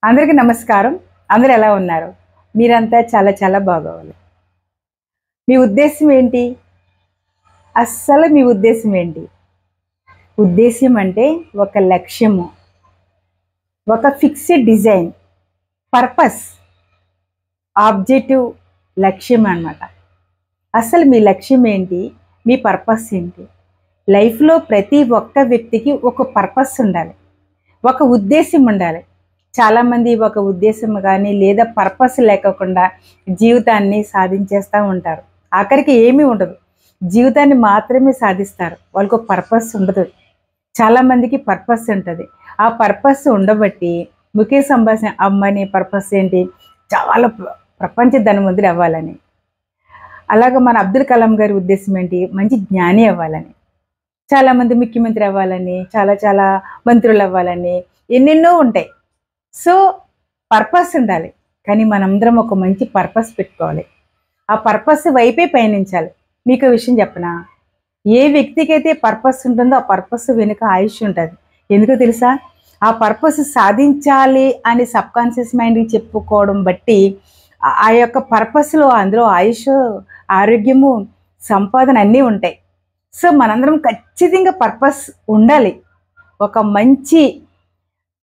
అందరికీ నమస్కారం. అందరూ ఎలా ఉన్నారు? మీరంతా చాలా చాలా బాగోవాలి. మీ ఉద్దేశం ఏంటి? అస్సలు మీ ఉద్దేశం ఏంటి? ఉద్దేశ్యం అంటే ఒక లక్ష్యము, ఒక ఫిక్స్డ్ డిజైన్, పర్పస్, ఆబ్జెక్టివ్, లక్ష్యం అన్నమాట. అసలు మీ లక్ష్యం ఏంటి? మీ పర్పస్ ఏంటి? లైఫ్లో ప్రతి ఒక్క వ్యక్తికి ఒక పర్పస్ ఉండాలి, ఒక ఉద్దేశం ఉండాలి. చాలామంది ఒక ఉద్దేశం కానీ లేదా పర్పస్ లేకుండా జీవితాన్ని సాధించేస్తూ ఉంటారు. ఆఖరికి ఏమీ ఉండదు, జీవితాన్ని మాత్రమే సాధిస్తారు. వాళ్ళకు పర్పస్ ఉండదు. చాలామందికి పర్పస్ ఉంటుంది. ఆ పర్పస్ ఉండబట్టి ముఖేష్ అంబానీ పర్పస్ ఏంటి? చాలా ప్రపంచ ధనవంతుడు అవ్వాలని. అలాగే మన అబ్దుల్ కలాం గారి ఉద్దేశం ఏంటి? మంచి జ్ఞాని అవ్వాలని. చాలామంది ముఖ్యమంత్రి అవ్వాలని, చాలా మంత్రులు అవ్వాలని, ఎన్నెన్నో ఉంటాయి. సో పర్పస్ ఉండాలి, కానీ మనందరం ఒక మంచి పర్పస్ పెట్టుకోవాలి. ఆ పర్పస్ వైపే పయనించాలి. మీకు విషయం చెప్పనా? ఏ వ్యక్తికి అయితే పర్పస్ ఉంటుందో ఆ పర్పస్ వెనుక ఆయుష్ ఉంటుంది. ఎందుకో తెలుసా? ఆ పర్పస్ సాధించాలి అని సబ్కాన్షియస్ మైండ్కి చెప్పుకోవడం బట్టి ఆ యొక్క పర్పస్లో అందులో ఆయుష్, ఆరోగ్యము, సంపాదన అన్నీ ఉంటాయి. సో మనందరం ఖచ్చితంగా పర్పస్ ఉండాలి. ఒక మంచి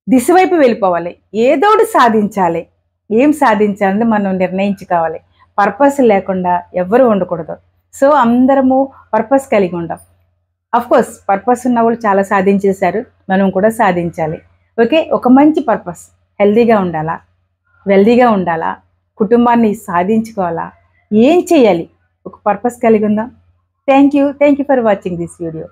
దిశ వైపు వెళ్ళిపోవాలి. ఏదోటి సాధించాలి. ఏం సాధించాలని మనం నిర్ణయించుకోవాలి. పర్పస్ లేకుండా ఎవ్వరూ ఉండకూడదు. సో అందరము పర్పస్ కలిగి ఉంటాం. అఫ్కోర్స్ పర్పస్ ఉన్న వాళ్ళు చాలా సాధించేశారు, మనం కూడా సాధించాలి. ఓకే, ఒక మంచి పర్పస్. హెల్తీగా ఉండాలా, వెల్దీగా ఉండాలా, కుటుంబాన్ని సాధించుకోవాలా, ఏం చేయాలి? ఒక పర్పస్ కలిగి ఉందాం. Thank you for watching this video.